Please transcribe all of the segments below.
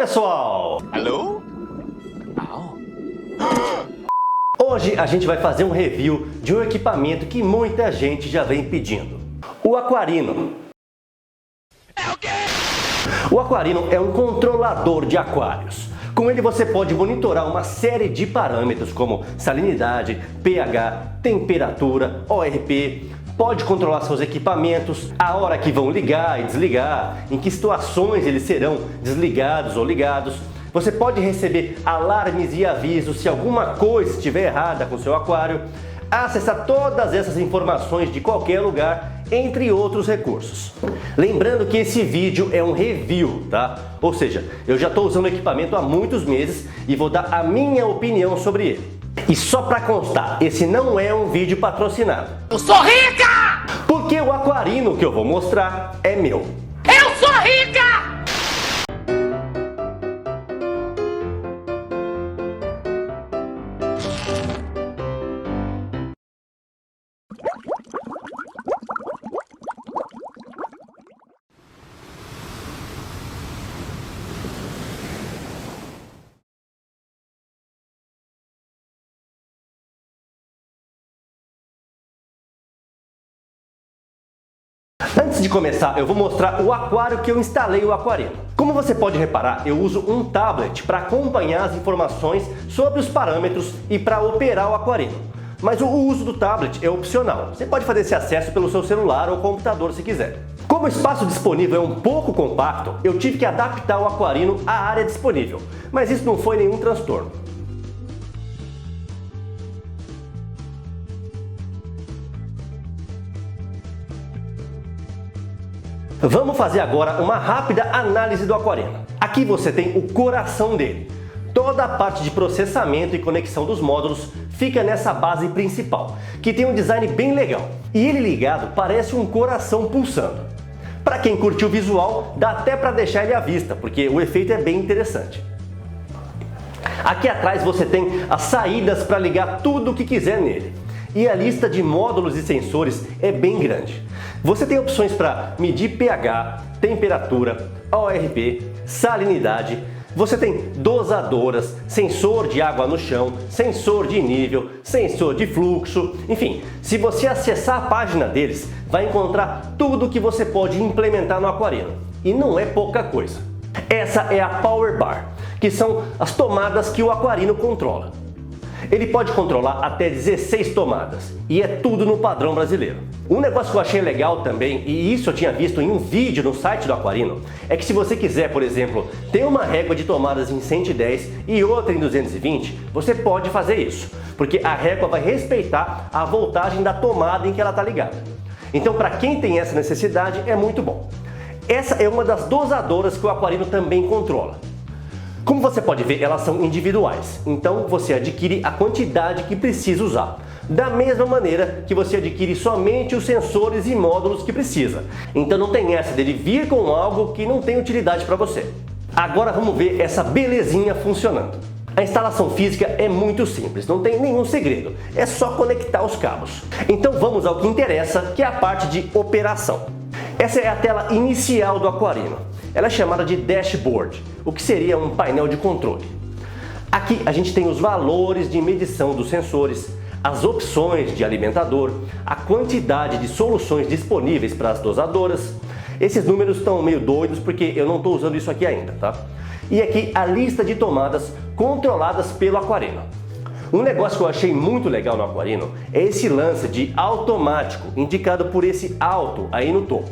pessoal! Alô? Hoje a gente vai fazer um review de um equipamento que muita gente já vem pedindo. O Aquarino. É o quê? O Aquarino é um controlador de aquários. Com ele você pode monitorar uma série de parâmetros como salinidade, pH, temperatura, ORP, pode controlar seus equipamentos, a hora que vão ligar e desligar, em que situações eles serão desligados ou ligados. Você pode receber alarmes e avisos se alguma coisa estiver errada com seu aquário, acessar todas essas informações de qualquer lugar, entre outros recursos. Lembrando que esse vídeo é um review, tá? Ou seja, eu já estou usando o equipamento há muitos meses e vou dar a minha opinião sobre ele. E só para constar, esse não é um vídeo patrocinado. Eu sou rica! Porque o Aquarino que eu vou mostrar é meu. Eu sou rica! Antes de começar, eu vou mostrar o aquário que eu instalei o Aquarino. Como você pode reparar, eu uso um tablet para acompanhar as informações sobre os parâmetros e para operar o Aquarino. Mas o uso do tablet é opcional. Você pode fazer esse acesso pelo seu celular ou computador se quiser. Como o espaço disponível é um pouco compacto, eu tive que adaptar o Aquarino à área disponível. Mas isso não foi nenhum transtorno. Vamos fazer agora uma rápida análise do Aquarino. Aqui você tem o coração dele. Toda a parte de processamento e conexão dos módulos fica nessa base principal, que tem um design bem legal. E ele ligado parece um coração pulsando. Para quem curtiu o visual, dá até para deixar ele à vista, porque o efeito é bem interessante. Aqui atrás você tem as saídas para ligar tudo o que quiser nele. E a lista de módulos e sensores é bem grande. Você tem opções para medir pH, temperatura, ORP, salinidade. Você tem dosadoras, sensor de água no chão, sensor de nível, sensor de fluxo. Enfim, se você acessar a página deles, vai encontrar tudo que você pode implementar no Aquarino. E não é pouca coisa. Essa é a Power Bar, que são as tomadas que o Aquarino controla. Ele pode controlar até 16 tomadas e é tudo no padrão brasileiro. Um negócio que eu achei legal também, e isso eu tinha visto em um vídeo no site do Aquarino, é que se você quiser, por exemplo, ter uma régua de tomadas em 110 e outra em 220, você pode fazer isso, porque a régua vai respeitar a voltagem da tomada em que ela está ligada. Então, para quem tem essa necessidade, é muito bom. Essa é uma das dosadoras que o Aquarino também controla. Como você pode ver, elas são individuais, então você adquire a quantidade que precisa usar. Da mesma maneira que você adquire somente os sensores e módulos que precisa. Então não tem essa dele vir com algo que não tem utilidade para você. Agora vamos ver essa belezinha funcionando. A instalação física é muito simples, não tem nenhum segredo, é só conectar os cabos. Então vamos ao que interessa, que é a parte de operação. Essa é a tela inicial do Aquarino. Ela é chamada de dashboard, o que seria um painel de controle. Aqui a gente tem os valores de medição dos sensores, as opções de alimentador, a quantidade de soluções disponíveis para as dosadoras. Esses números estão meio doidos porque eu não estou usando isso aqui ainda, tá? E aqui a lista de tomadas controladas pelo Aquarino. Um negócio que eu achei muito legal no Aquarino é esse lance de automático, indicado por esse alto aí no topo.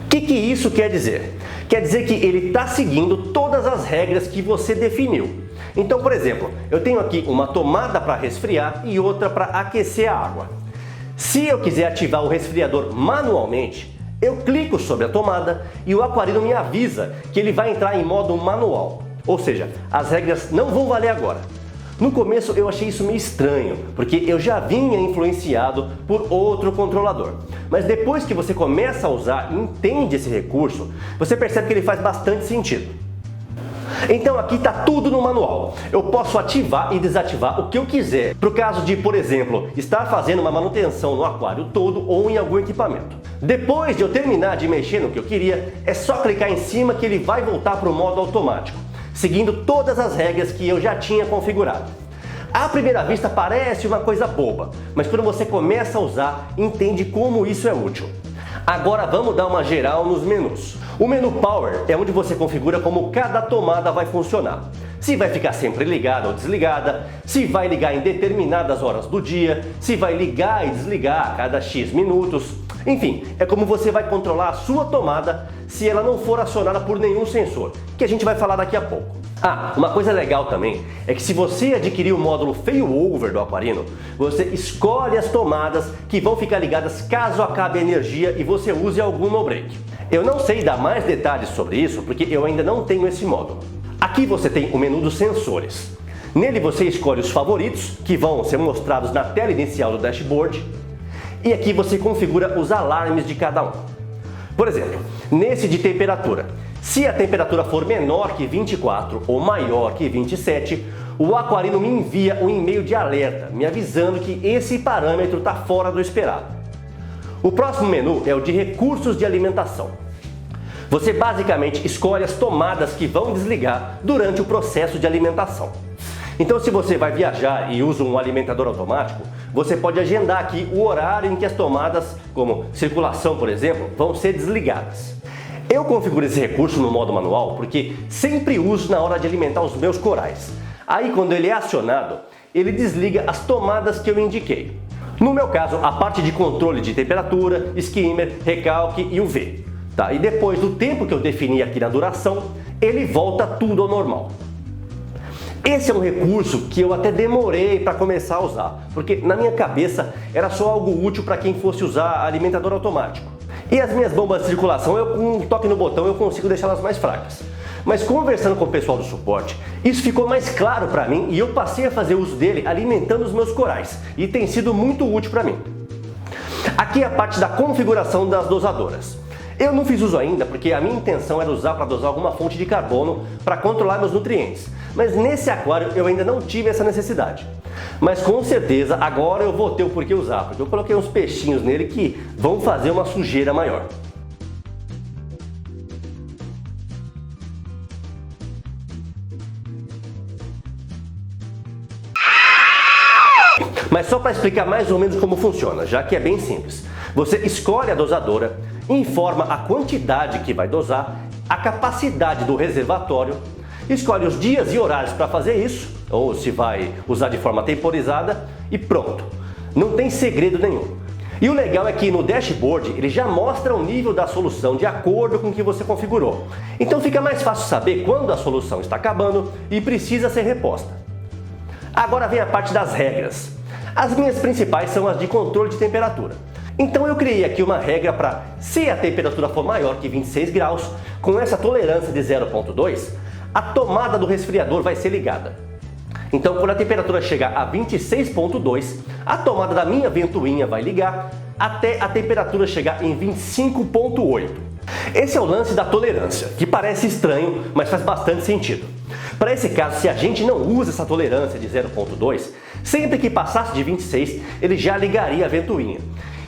O que isso quer dizer? Quer dizer que ele está seguindo todas as regras que você definiu. Então, por exemplo, eu tenho aqui uma tomada para resfriar e outra para aquecer a água. Se eu quiser ativar o resfriador manualmente, eu clico sobre a tomada e o Aquarino me avisa que ele vai entrar em modo manual. Ou seja, as regras não vão valer agora. No começo eu achei isso meio estranho, porque eu já vinha influenciado por outro controlador. Mas depois que você começa a usar e entende esse recurso, você percebe que ele faz bastante sentido. Então aqui está tudo no manual. Eu posso ativar e desativar o que eu quiser, para o caso de, por exemplo, estar fazendo uma manutenção no aquário todo ou em algum equipamento. Depois de eu terminar de mexer no que eu queria, é só clicar em cima que ele vai voltar para o modo automático. seguindo todas as regras que eu já tinha configurado. À primeira vista parece uma coisa boba, mas quando você começa a usar, entende como isso é útil. Agora vamos dar uma geral nos menus. O menu Power é onde você configura como cada tomada vai funcionar. Se vai ficar sempre ligada ou desligada, se vai ligar em determinadas horas do dia, se vai ligar e desligar a cada X minutos. Enfim, é como você vai controlar a sua tomada se ela não for acionada por nenhum sensor, que a gente vai falar daqui a pouco. Ah, uma coisa legal também é que se você adquirir o módulo Failover do Aquarino, você escolhe as tomadas que vão ficar ligadas caso acabe a energia e você use algum no-break. Eu não sei dar mais detalhes sobre isso porque eu ainda não tenho esse módulo. Aqui você tem o menu dos sensores. Nele você escolhe os favoritos, que vão ser mostrados na tela inicial do dashboard, e aqui você configura os alarmes de cada um. Por exemplo, nesse de temperatura, se a temperatura for menor que 24 ou maior que 27, o Aquarino me envia um e-mail de alerta, me avisando que esse parâmetro está fora do esperado. O próximo menu é o de recursos de alimentação. Você basicamente escolhe as tomadas que vão desligar durante o processo de alimentação. Então, se você vai viajar e usa um alimentador automático, você pode agendar aqui o horário em que as tomadas, como circulação, por exemplo, vão ser desligadas. Eu configuro esse recurso no modo manual porque sempre uso na hora de alimentar os meus corais. Aí, quando ele é acionado, ele desliga as tomadas que eu indiquei. No meu caso, a parte de controle de temperatura, skimmer, recalque e UV. Tá? E depois do tempo que eu defini aqui na duração, ele volta tudo ao normal. Esse é um recurso que eu até demorei para começar a usar, porque na minha cabeça era só algo útil para quem fosse usar alimentador automático. E as minhas bombas de circulação, com um toque no botão eu consigo deixá-las mais fracas. Mas conversando com o pessoal do suporte, isso ficou mais claro para mim e eu passei a fazer uso dele alimentando os meus corais, e tem sido muito útil para mim. Aqui é a parte da configuração das dosadoras. Eu não fiz uso ainda porque a minha intenção era usar para dosar alguma fonte de carbono para controlar meus nutrientes. Mas nesse aquário eu ainda não tive essa necessidade. Mas com certeza agora eu vou ter o porquê usar, porque eu coloquei uns peixinhos nele que vão fazer uma sujeira maior. Mas só para explicar mais ou menos como funciona, já que é bem simples. Você escolhe a dosadora, informa a quantidade que vai dosar, a capacidade do reservatório, escolhe os dias e horários para fazer isso, ou se vai usar de forma temporizada, e pronto. Não tem segredo nenhum. E o legal é que no dashboard ele já mostra o nível da solução de acordo com o que você configurou. Então fica mais fácil saber quando a solução está acabando e precisa ser reposta. Agora vem a parte das regras. As minhas principais são as de controle de temperatura. Então eu criei aqui uma regra para, se a temperatura for maior que 26 graus, com essa tolerância de 0,2, a tomada do resfriador vai ser ligada. Então quando a temperatura chegar a 26,2, a tomada da minha ventoinha vai ligar até a temperatura chegar em 25,8. Esse é o lance da tolerância, que parece estranho, mas faz bastante sentido. Para esse caso, se a gente não usa essa tolerância de 0,2, sempre que passasse de 26, ele já ligaria a ventoinha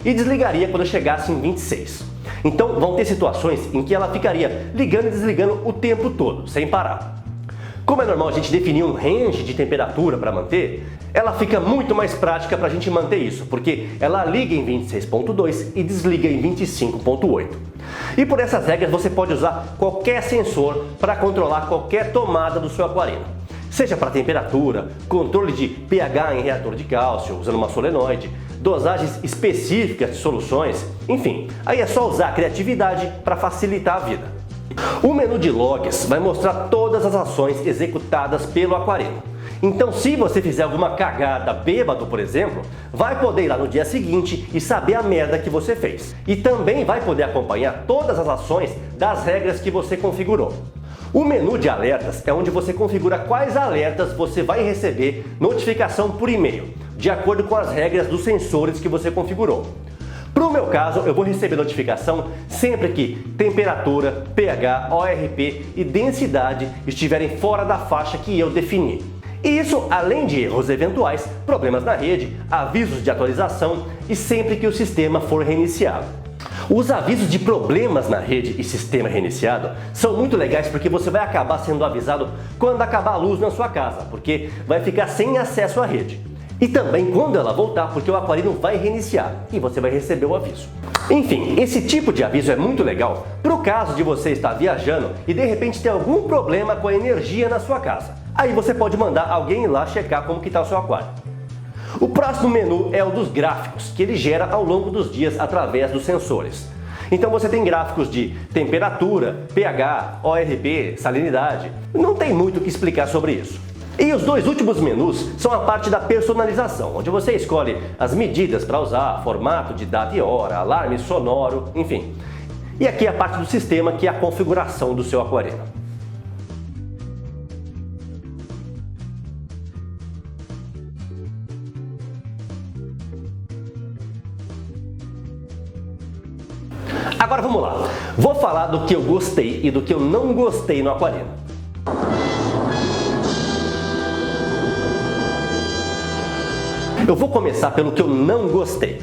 e desligaria quando chegasse em 26. Então vão ter situações em que ela ficaria ligando e desligando o tempo todo, sem parar. Como é normal a gente definir um range de temperatura para manter, ela fica muito mais prática para a gente manter isso, porque ela liga em 26,2 e desliga em 25,8. E por essas regras você pode usar qualquer sensor para controlar qualquer tomada do seu aquarino. Seja para temperatura, controle de pH em reator de cálcio, usando uma solenoide, dosagens específicas de soluções, enfim, aí é só usar a criatividade para facilitar a vida. O menu de logs vai mostrar todas as ações executadas pelo aquarino. Então, se você fizer alguma cagada bêbado, por exemplo, vai poder ir lá no dia seguinte e saber a merda que você fez. E também vai poder acompanhar todas as ações das regras que você configurou. O menu de alertas é onde você configura quais alertas você vai receber notificação por e-mail, de acordo com as regras dos sensores que você configurou. Para o meu caso, eu vou receber notificação sempre que temperatura, pH, ORP e densidade estiverem fora da faixa que eu defini. E isso além de erros eventuais, problemas na rede, avisos de atualização e sempre que o sistema for reiniciado. Os avisos de problemas na rede e sistema reiniciado são muito legais porque você vai acabar sendo avisado quando acabar a luz na sua casa, porque vai ficar sem acesso à rede. E também quando ela voltar, porque o aparelho vai reiniciar e você vai receber o aviso. Enfim, esse tipo de aviso é muito legal para o caso de você estar viajando e de repente ter algum problema com a energia na sua casa. Aí você pode mandar alguém ir lá checar como que está o seu aquário. O próximo menu é o dos gráficos, que ele gera ao longo dos dias através dos sensores. Então você tem gráficos de temperatura, pH, ORP, salinidade. Não tem muito o que explicar sobre isso. E os dois últimos menus são a parte da personalização, onde você escolhe as medidas para usar, formato de data e hora, alarme sonoro, enfim. E aqui a parte do sistema, que é a configuração do seu aquarela. Agora vamos lá, vou falar do que eu gostei e do que eu não gostei no aquarela. Eu vou começar pelo que eu não gostei.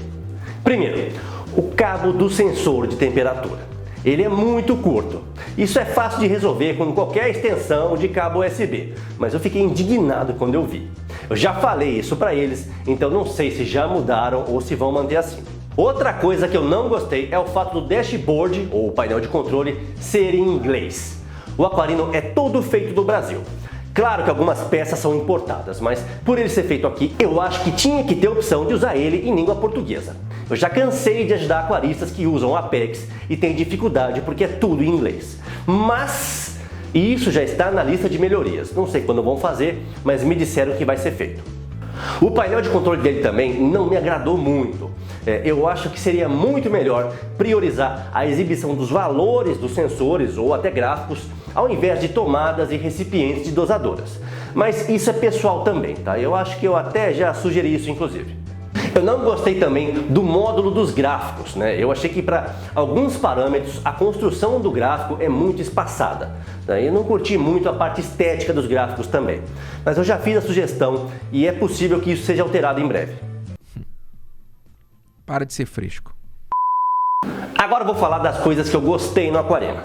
Primeiro, o cabo do sensor de temperatura. Ele é muito curto. Isso é fácil de resolver com qualquer extensão de cabo USB, mas eu fiquei indignado quando eu vi. Eu já falei isso para eles, então não sei se já mudaram ou se vão manter assim. Outra coisa que eu não gostei é o fato do dashboard, ou painel de controle, ser em inglês. O Aquarino é todo feito no Brasil. Claro que algumas peças são importadas, mas por ele ser feito aqui, eu acho que tinha que ter a opção de usar ele em língua portuguesa. Eu já cansei de ajudar aquaristas que usam Apex e têm dificuldade porque é tudo em inglês. Mas isso já está na lista de melhorias. Não sei quando vão fazer, mas me disseram que vai ser feito. O painel de controle dele também não me agradou muito. Eu acho que seria muito melhor priorizar a exibição dos valores dos sensores ou até gráficos, ao invés de tomadas e recipientes de dosadoras. Mas isso é pessoal também, tá? Eu acho que eu até já sugeri isso inclusive. Eu não gostei também do módulo dos gráficos, né? Eu achei que para alguns parâmetros a construção do gráfico é muito espaçada. Eu não curti muito a parte estética dos gráficos também. Mas eu já fiz a sugestão e é possível que isso seja alterado em breve. Para de ser fresco. Agora eu vou falar das coisas que eu gostei no Aquarela.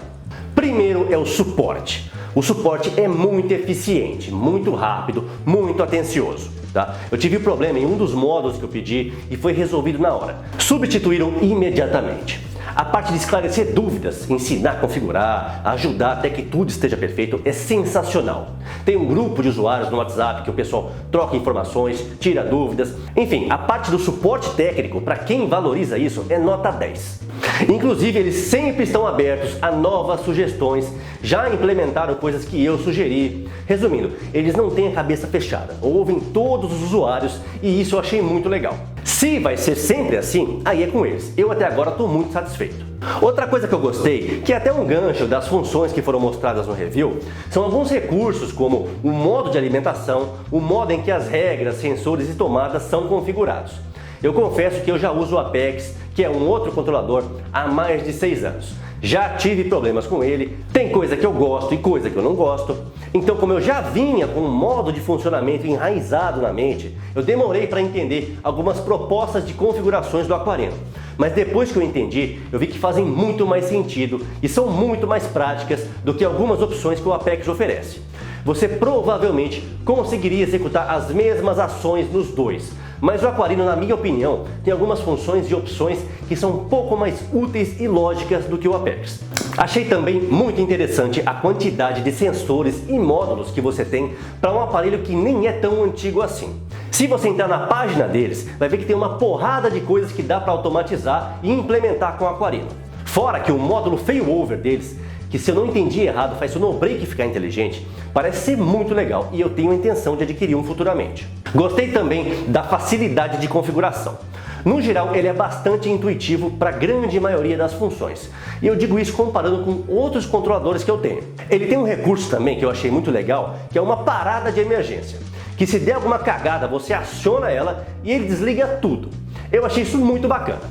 Primeiro é o suporte. O suporte é muito eficiente, muito rápido, muito atencioso. Tá? Eu tive problema em um dos módulos que eu pedi e foi resolvido na hora. Substituíram imediatamente. A parte de esclarecer dúvidas, ensinar a configurar, ajudar até que tudo esteja perfeito é sensacional. Tem um grupo de usuários no WhatsApp que o pessoal troca informações, tira dúvidas. Enfim, a parte do suporte técnico, para quem valoriza isso, é nota 10. Inclusive, eles sempre estão abertos a novas sugestões, já implementaram coisas que eu sugeri. Resumindo, eles não têm a cabeça fechada, ouvem todos os usuários e isso eu achei muito legal. Se vai ser sempre assim, aí é com eles. Eu até agora estou muito satisfeito. Outra coisa que eu gostei, que é até um gancho das funções que foram mostradas no review, são alguns recursos como o modo de alimentação, o modo em que as regras, sensores e tomadas são configurados. Eu confesso que eu já uso o Apex, que é um outro controlador, há mais de 6 anos. Já tive problemas com ele, tem coisa que eu gosto e coisa que eu não gosto. Então, como eu já vinha com um modo de funcionamento enraizado na mente, eu demorei para entender algumas propostas de configurações do Aquarino. Mas depois que eu entendi, eu vi que fazem muito mais sentido e são muito mais práticas do que algumas opções que o Apex oferece. Você provavelmente conseguiria executar as mesmas ações nos dois, mas o Aquarino, na minha opinião, tem algumas funções e opções que são um pouco mais úteis e lógicas do que o Apex. Achei também muito interessante a quantidade de sensores e módulos que você tem para um aparelho que nem é tão antigo assim. Se você entrar na página deles, vai ver que tem uma porrada de coisas que dá para automatizar e implementar com o Aquarino. Fora que o módulo failover deles, que se eu não entendi errado faz o no-break ficar inteligente, parece ser muito legal e eu tenho a intenção de adquirir um futuramente. Gostei também da facilidade de configuração. No geral, ele é bastante intuitivo para a grande maioria das funções. E eu digo isso comparando com outros controladores que eu tenho. Ele tem um recurso também que eu achei muito legal, que é uma parada de emergência. Que se der alguma cagada, você aciona ela e ele desliga tudo. Eu achei isso muito bacana.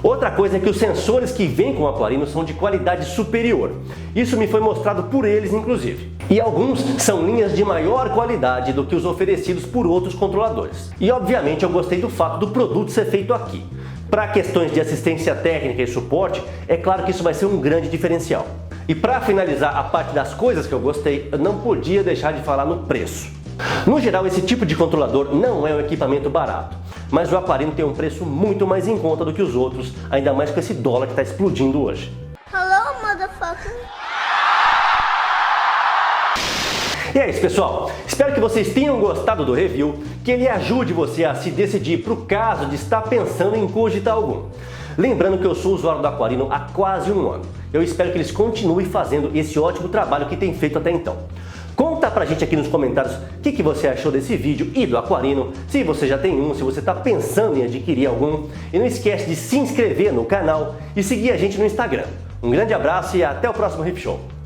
Outra coisa é que os sensores que vêm com o Aquarino são de qualidade superior. Isso me foi mostrado por eles, inclusive. E alguns são linhas de maior qualidade do que os oferecidos por outros controladores. E obviamente eu gostei do fato do produto ser feito aqui. Para questões de assistência técnica e suporte, é claro que isso vai ser um grande diferencial. E para finalizar a parte das coisas que eu gostei, eu não podia deixar de falar no preço. No geral, esse tipo de controlador não é um equipamento barato, mas o Aquarino tem um preço muito mais em conta do que os outros, ainda mais com esse dólar que está explodindo hoje. Hello, motherfucker. E é isso, pessoal. Espero que vocês tenham gostado do review, que ele ajude você a se decidir para o caso de estar pensando em cogitar algum. Lembrando que eu sou usuário do Aquarino há quase um ano. Eu espero que eles continuem fazendo esse ótimo trabalho que tem feito até então. Conta pra gente aqui nos comentários o que você achou desse vídeo e do Aquarino, se você já tem um, se você está pensando em adquirir algum. E não esquece de se inscrever no canal e seguir a gente no Instagram. Um grande abraço e até o próximo Riff Show.